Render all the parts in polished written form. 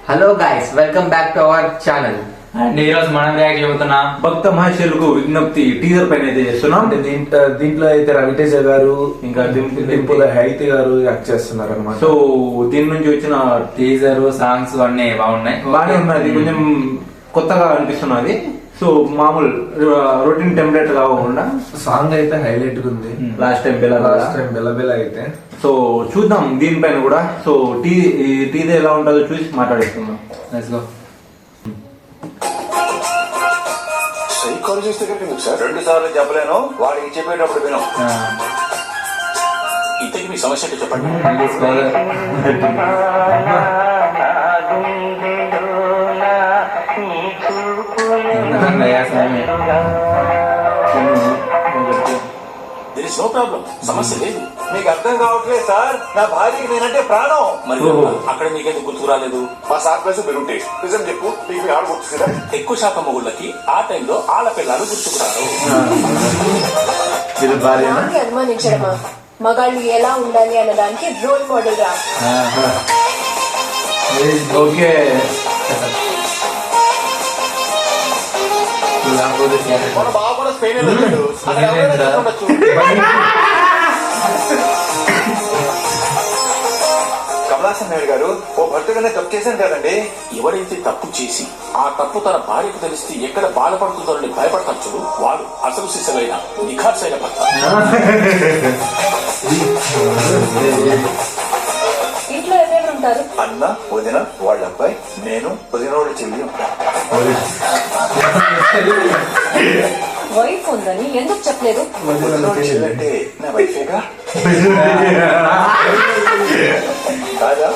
Hello guys, welcome back to our channel. And ఈ రోజు మనం రియాక్ట్ చెబుతున్నాం భక్త మహేశ్వరులకు విజ్ఞప్తి టీజర్ పైన అయితే చేస్తున్నాం. అంటే దీంట్లో అయితే రవితేజ గారు ఇంకా డింపుల్ హైతి గారు యాక్ట్ చేస్తున్నారు అనమాట. సో దీని నుంచి వచ్చిన టీజర్ సాంగ్స్ అన్ని బాగున్నాయి, బాగానే ఉన్నది. కొంచెం కొత్తగా అనిపిస్తున్నది. సో మామూలు రొటీన్ టెంప్లెట్ కాకుండా సాంగ్ అయితే హైలైట్ గా ఉంది. లాస్ట్ టైం బెల అయితే సో చూద్దాం దీనిపైన కూడా. సో టీజర్ ఎలా ఉంటుందో చూసి మాట్లాడేస్తున్నాం. Let's go. సైకాలజిస్ట్ దగ్గరికి ఎందుకు సార్? 2 సార్లు చెప్పలేను, వాడికి చెప్పేటప్పుడు విను. ఇంతకి మీ సమస్య ఏంటో చెప్పండి. There is no problem. సమస్య లేదు. మీకు అర్థం కావట్లేదు సార్, నా భార్యకి నేనంటే ప్రాణం. మరి అక్కడ మీకేందుకు గుర్తుకు రాలేదు? మా సార్ ప్లేస్ మీరుంటే నిజం చెప్పు, మీకు ఆడ గుర్తురా? ఎక్కువ శాతం మొగుళ్ళకి ఆ టైంలో ఆడపిల్లలు గుర్తుకురారు. అనుమానించడమా? మగాళ్ళు ఎలా ఉండాలి అన్నదానికి రోల్ మోడల్ రా. ఓకే మన బాబు కూడా స్పెయిన్ వెళ్ళాడు. అక్కడ ఎవరైనా ఉండొచ్చు. కమలాసన్ నాయుడు గారు, ఓ భర్తగానే తప్పు చేశాను కదండి. ఎవరైతే తప్పు చేసి ఆ తప్పు తన భార్యకు తెలిస్తే ఎక్కడ బాధపడుతుందోనని భయపడతాడు చూడు, వాడు అసలు శిశువైన నిఖార్సైన భర్త. ఇంట్లో ఎవరెవరు ఉంటారు? అన్న, వదిన, వాళ్ళ అబ్బాయి, నేను, వదిన వాళ్ళ చెల్లి ఉంటాను. వైఫ్ ఉందని ఎందుకు చెప్పలేదు? వదిన వాళ్ళ చెల్లి అంటే నా వైఫేగా కాదా?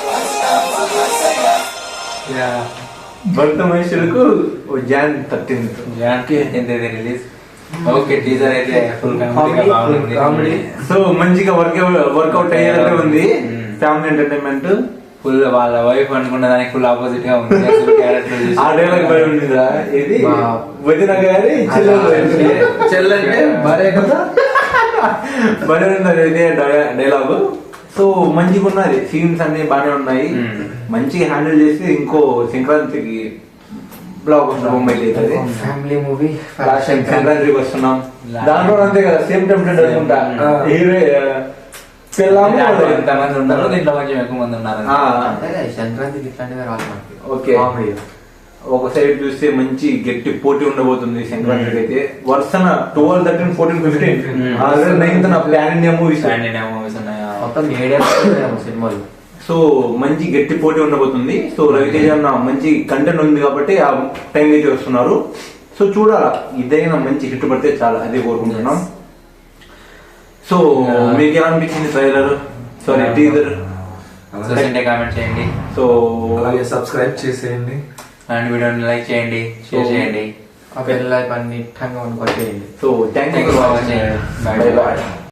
భక్త మహేశ్వరులకు జాన్ 13th రిలీజ్. ఓకే, టీజర్ అయితే ఫుల్ కామెడీ. సో మంచిగా వర్కౌట్ అయ్యేటట్టు ఉంది. Family entertainment. ఫుల్ వాళ్ళ వైఫ్ అనుకున్న దానికి ఫుల్ ఆపోజిట్ గా ఉంది. ఆ డైలాగ్ బయట ఉందిరా, ఇది వదిన గారి చెల్లంటే భార్య కదా. బయట ఉన్నది ఇదే డైలాగ్. సో మంచిగా ఉన్నది. సీన్స్ అన్ని బాగానే ఉన్నాయి. మంచిగా హ్యాండిల్ చేసి ఇంకో సంక్రాంతికి బ్లాగ్ వస్తుంది. బొమ్మాయి అవుతుంది. Family movie. సంక్రాంతికి వస్తున్నాం. దాంట్లో అంతే కదా, సేమ్ టెంప్లెట్ అనుకుంటా. హీరో ఎంతమంది ఉంటారు దీంట్లో, కొంచెం ఎక్కువ మంది ఉన్నారు. సంక్రాంతికి ఇట్లాంటివి రావాలి మనకి. ఓకే, ఒక సైడ్ చూస్తే మంచి గట్టి పోటీ ఉండబోతుంది సంక్రాంతికి అయితే. వరుసన 12, 13, 14, 15 already 9th plan India movies ఉన్నాయి. మొత్తం 7 సినిమాలు. సో మంచి గట్టి పోటీ ఉండబోతుంది. సో రవితేజ అన్న మంచి కంటెంట్ ఉంది కాబట్టి ఆ టైం అయితే వస్తున్నారు. సో చూడాలా, ఇదైనా మంచి హిట్ పడితే చాలా, అదే కోరుకుంటున్నాం. సో మీకు ఎలా అనిపించింది ట్రైలర్, సారీ టీజర్? కామెంట్ చేయండి. సో అలాగే సబ్స్క్రైబ్ చేసేయండి అండ్ వీడియోని లైక్ చేయండి, షేర్ చేయండి. ఆ బెల్ ఐకాన్ ని ఠంగా కొట్టేయండి. So thank you for watching. Bye. Bye bye.